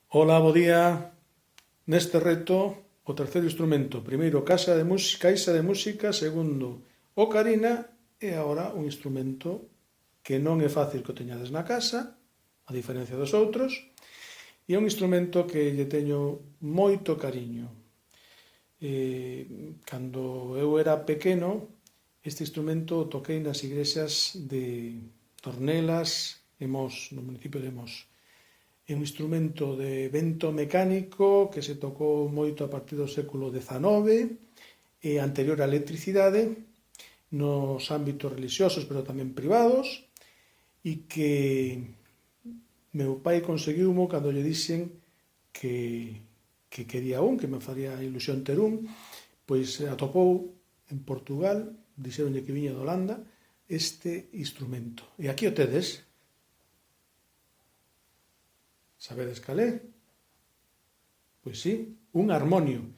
Ola, bo día. Neste reto, o terceiro instrumento. Primeiro, caixa de música. Segundo, ocarina. E agora un instrumento que non é fácil que o teñades na casa, a diferencia dos outros, e é un instrumento que lle teño moito cariño. Cando eu era pequeno, este instrumento o toquei nas igrexas de Tornelas e Mos, no municipio de Mos. É un instrumento de vento mecánico que se tocou moito a partir do século XIX e anterior á electricidade nos ámbitos religiosos, pero tamén privados, e que meu pai conseguiumo cando lle dixen que quería un, que me faría ilusión ter un, pois atopou en Portugal, dixeronlle que viña de Holanda, este instrumento. E aquí o tedes. Sabedes cal é? Pois sí, un harmonio.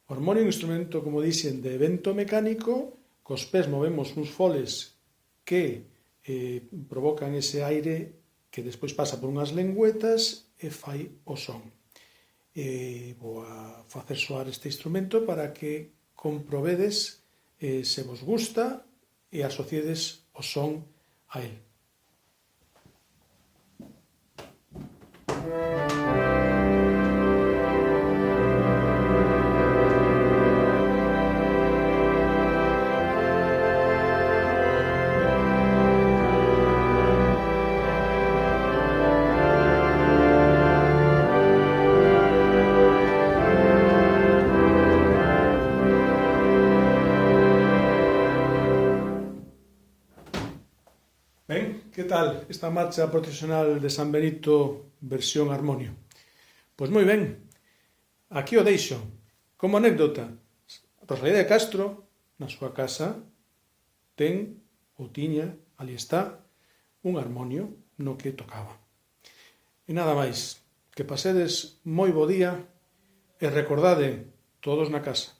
O harmonio é un instrumento, como dixen, de vento mecánico. Cos pés movemos uns foles que provocan ese aire que despois pasa por unhas lengüetas e fai o son. Vou a facer soar este instrumento para que comprobedes se vos gusta e asociedes o son a él. Ben, que tal esta marcha procesional de San Benito versión harmonio? Pois moi ben, aquí o deixo. Como anécdota, Rosalía de Castro, na súa casa, ten ou tiña, ali está, un harmonio no que tocaba. E nada máis, que pasedes moi bo día e recordade, todos na casa.